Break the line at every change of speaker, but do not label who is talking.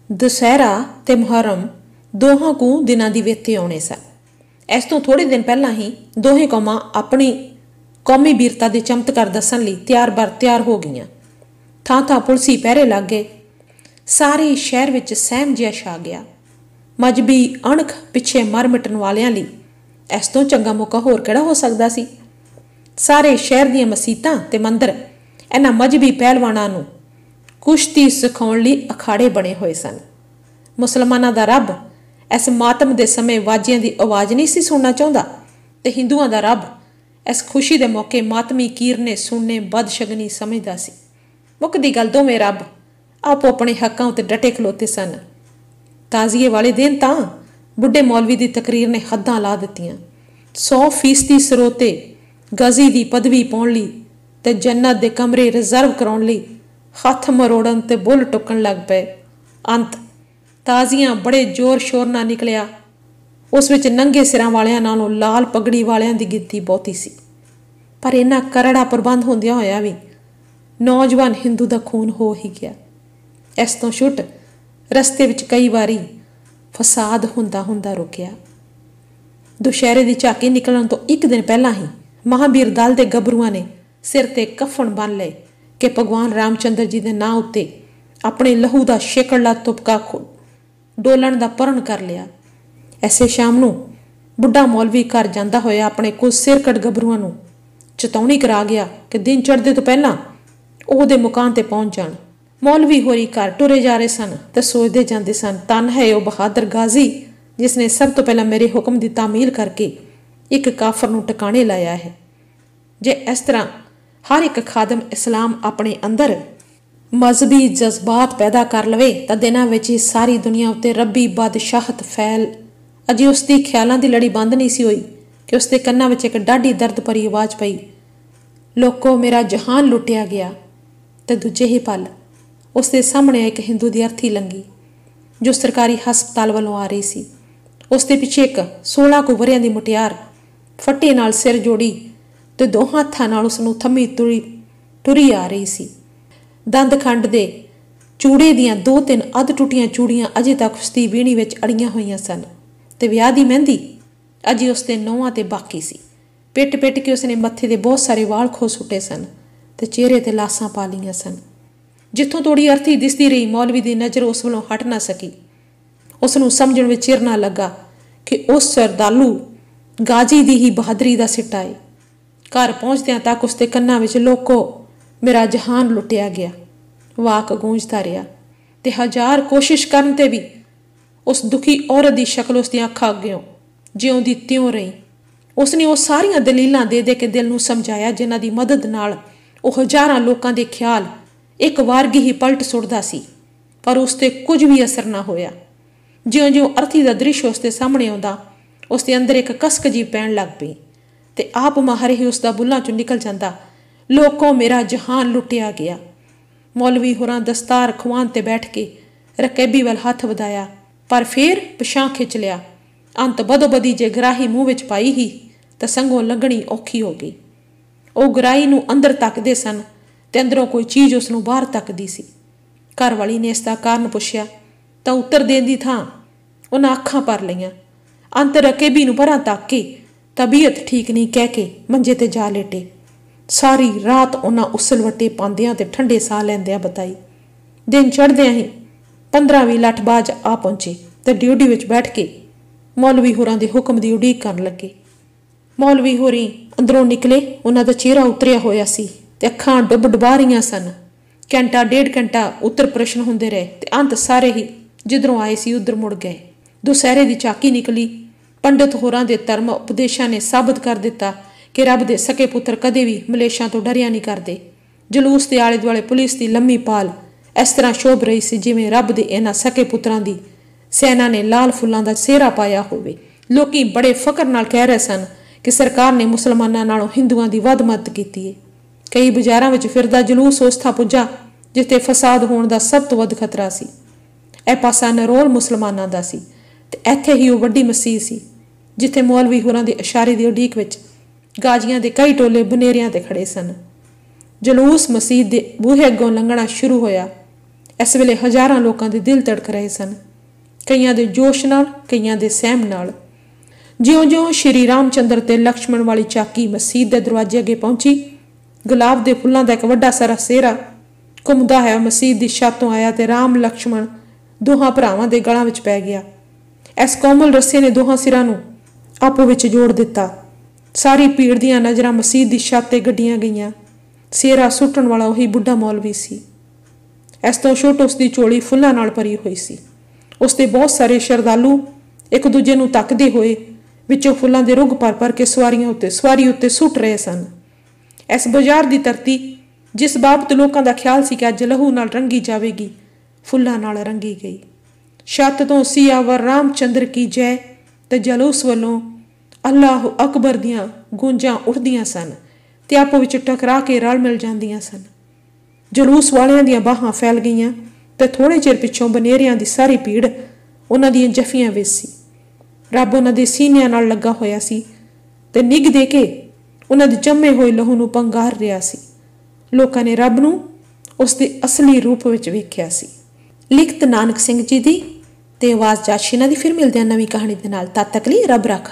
दशहरा ते मुहर्रम दोहां कू दिनां दी वेते आने सन। इस तो थोड़े दिन पहला ही दोहें कौमां अपनी कौमी वीरता के चमत्कार दसन लई तैयार हो गईयां। थां थां पुलसी पहरे लग गए। सारे शहर विच सहम जिहा छा गया। मजहबी अणख पिछे मर मिटण वालियां लई इस तो चंगा मौका होर किहड़ा हो सकदा सी। सारे शहर दीआं मसीतां ते मंदिर इन्हां मजहबी पहलवानां नूं कुश्ती सिखाउण लई अखाड़े बने हुए सन। मुसलमानां दा रब इस मातम दे समय वाजियां दी आवाज़ नहीं सी सुनना चाहुंदा ते हिंदुआं दा रब इस खुशी दे मौके मातमी कीरने सुनने बदशगनी समझदा सी। मुकदी गल दोवें रब आपो अपने हक्कां उत्ते डटे खलोते सन। ताज़िए वाले दिन तां बुढ़े मौलवी दी तकरीर ने हद्दां ला दित्तियां। 100% सरोते गज़ी दी पदवी पाउण लई ते जन्नत दे कमरे रिजर्व कराउण लई हथ मरोड़न ते बुल टुकण लग पे। अंत ताज़ियां बड़े जोर शोर नाल निकलिया। उस विच नंगे सिरां वालियां नालों लाल पगड़ी वालियां दी गिनती बहुती सी। पर इन्ना करड़ा प्रबंध होंदियां होया भी नौजवान हिंदू दा खून हो ही गया। इस तो छुट रस्ते विच कई बारी फसाद हुंदा हुंदा रुकिया। दुशहरे दी झाकी निकलण तो एक दिन पहला ही महावीर दल दे गभरुआं ने सिर ते कफन बन लए कि भगवान रामचंद्र जी दे नां उत्ते अपने लहू दा शेकड़ला तुपका डोलण दा प्रण कर लिया। ऐसे शाम नूं बुढ़ा मौलवी घर जांदा होया अपने कुछ सिरकट गभरुआं नूं चेतावनी करा गया कि दिन चढ़दे तो पहलां ਉਹਦੇ मुकाम ते पहुंच जाण। मौलवी होरी घर टुरे जा रहे सन ते सोचते जाते सन, तन है वह बहादुर गाजी जिसने सब तो पहला मेरे हुक्म की तामील करके एक काफर नूं टिकाणे लाया है। जे इस तरह हर एक खादम इस्लाम अपने अंदर मजहबी जज्बात पैदा कर लवे तो दिनां विच ही सारी दुनिया उत्ते रब्बी बादशाहत फैल। अजे उसकी ख्यालों की लड़ी बंद नहीं सी हुई कि उसके कन्नां विच एक डाढ़ी दर्द भरी आवाज़ पई, लोको मेरा जहान लुटिया गया। तो दूजे ही पल उसके सामने एक हिंदू की अर्थी लंघी जो सरकारी हस्पताल वालों आ रही सी। उसके पिछे एक 16 कुछ वरियां की मुटियार फट्टे नाल सिर जोड़ी तो दो हत्थां नाल उसनूं थम्मी टुरी आ रही सी। दंद खंड दे चूड़े दियां 2-3 अध टुटियां चूड़ियां अजे तक उसकी ਵੀਣੀ विच अड़ियां होईयां सन ते विआह दी मेहंदी अजे उसके नौहां ते बाकी सी। पिट पिट के उसने मत्थे दे बहुत सारे वाल खो सुटे सन ते चेहरे ते लासां पा लईआं सन। जिथों तोड़ी अर्थी दिसदी रही मौलवी की नज़र उस वालों हट ना सकी। उसनूं समझण विच चिर ना लगा कि उस श्रद्धालु गाजी की ही बहादरी का सिट्टा है। घर पहुँचदियां तक उसके कन्नां विच लोको मेरा जहान लुटिया गया वाक गूंजता रहा ते हजार कोशिश करन ते भी उस दुखी औरत की शक्ल उसदी अखां अग्गों ज्यों दी त्यों रही। उसने वो सारियां दलीलां दे के दिल नूं समझाया जिन्हां दी मदद नाल ਉਹ हज़ारां लोगों के ख्याल एक वारगी ही पलट सुटदा सी, पर उसते कुछ भी असर ना होया। ज्यों ज्यों अर्थी का दृश्य उसके सामने आउंदा उसके अंदर एक कसक जी पैण लग पई ते आप माहर ही उसका बुल्लां चों निकल जांदा, लोकों मेरा जहान लुटिया गया। मौलवी होरां दस्तार खुआन ते बैठ के रकैबी वाल हथ वधाया पर फिर पिछां खिंच लिया। अंत बदोबदी जे गराही मूँह विच पाई ही तो संगों लंघणी औखी हो गई। ਉਹ ਗਰਾਈ ਨੂੰ ਅੰਦਰ ਤੱਕਦੇ ਸਨ ਤੇ ਅੰਦਰੋਂ ਕੋਈ ਚੀਜ਼ ਉਸ ਨੂੰ ਬਾਹਰ ਤੱਕਦੀ ਸੀ। ਘਰ ਵਾਲੀ ਨੇ ਇਸ ਦਾ ਕਾਰਨ ਪੁੱਛਿਆ ਤਾਂ ਉੱਤਰ ਦੇਣ ਦੀ ਥਾਂ ਉਹਨਾਂ ਅੱਖਾਂ ਭਰ ਲਈਆਂ। ਅੰਤ ਰਕੇਬੀ ਨੂੰ ਪਰਾਂ ਤੱਕ ਕੇ ਤਬੀਅਤ ਠੀਕ ਨਹੀਂ ਕਹਿ ਕੇ ਮੰਜੇ ਤੇ ਜਾ ਲੇਟੇ। ਸਾਰੀ ਰਾਤ ਉਹਨਾਂ ਉਸਲਵੱਟੇ ਪਾਉਂਦਿਆਂ ਤੇ ਠੰਡੇ ਸਾਹ ਲੈਂਦਿਆਂ ਬਤਾਈ। ਦਿਨ ਚੜ੍ਹਦਿਆਂ ਹੀ 15-20 ਲੱਠਬਾਜ਼ ਆ ਪਹੁੰਚੇ ਤੇ ਡਿਊਟੀ ਵਿੱਚ ਬੈਠ ਕੇ ਮੌਲਵੀ ਹੋਰਾਂ ਦੇ ਹੁਕਮ ਦੀ ਉਡੀਕ ਕਰਨ ਲੱਗੇ। मौलवी होरी अंदरों निकले, उन्होंने चेहरा उतरिया होया सी ते अखां डुब डुबा रही सन। घंटा 1.5 घंटा उत्तर प्रश्न होंदे रहे ते अंत सारे ही जिधरों आए सी उधर मुड़ गए। दुसहरे की झाकी निकली। पंडित होरां दे धर्म उपदेशां ने साबित कर दिता कि रब दे सके पुत्र कदे भी मलेशां तो डरिया नहीं करते। जलूस के आले दुआले पुलिस की लम्मी पाल इस तरह शोभ रही सी जिवें रब दे इन्हां सके पुत्रां दी सेना ने लाल फुल्लां दा सेहरा पाया होवे। लोकी बड़े फकर नाल कह रहे सन कि सरकार ने मुसलमानों नालों हिंदुआं की वध मदद की है। कई बाजारों में फिरदा जुलूस उस था पुजा जिथे फसाद होने का सब तो वध खतरा सी। यह पासा नरोल मुसलमानों का सी ते इत्थे ही वो वड्डी मसीह सी जिथे मौलवी होरां दे इशारे की उडीक विच गाजियां दे कई टोले बनेरियां ते खड़े सन। जलूस मसीह दे बूहे अगों लंघना शुरू होया। इस वेले हज़ारां लोगों के दिल धड़क रहे सन, कईयां दे जोश नाल, कईयां दे सहम नाल। ज्यों-ज्यों श्री रामचंद्र ते लक्ष्मण वाली चाकी मसीत के दरवाजे अगे पहुंची, गुलाब के फुलों का एक वड्डा सारा सेहरा घुमदा होया मसीत की छत तो आया ते राम लक्ष्मण दोहां भरावां दे गलां विच पै गया। इस कोमल रस्से ने दोहां सिरां नूं आपो विच जोड़ दिता। सारी भीड़ दीआं नज़रां मसीत की छत ते गड्डियां गईयां। सेहरा सुट्टण वाला उही बुढ़ा मौलवी सी। इस तो छुट उसकी झोली फुल्लां नाल भरी हुई सी। उसते बहुत सारे श्रद्धालु एक दूजे नूं तकदे होए विचों फुल्लां दे रुग भर भर के सवारी उत्ते सुट रहे सन। इस बाजार की धरती जिस बाबत लोगों का ख्याल सी कि अज लहू नाल रंगी जाएगी, फुल्लां नाल रंगी गई। छत तो सियावर रामचंद्र की जय ते जलूस वालों अल्लाह अकबर दियां गूंजां उठदियां सन ते आपो विच टकरा के रल मिल जांदियां सन। जलूस वालियां दियां बाहां फैल गईयां ते थोड़े चिर पिछों बनेरियां दी सारी भीड़ उन्हां दियां जफियां विच सी। रब उन्हां दे सीनियां नाल लगा होया सी ते निग दे के उन्हां दे जम्मे होए लहू नूं पंगार रिहा सी। लोकां ने रब नूं उसदे असली रूप विच वेखिया सी। लिखत नानक सिंह जी दी ते आवाज़ जाशीना दी। फिर मिलदे हां नवीं कहानी दे नाल। तद तक लई रब राखा।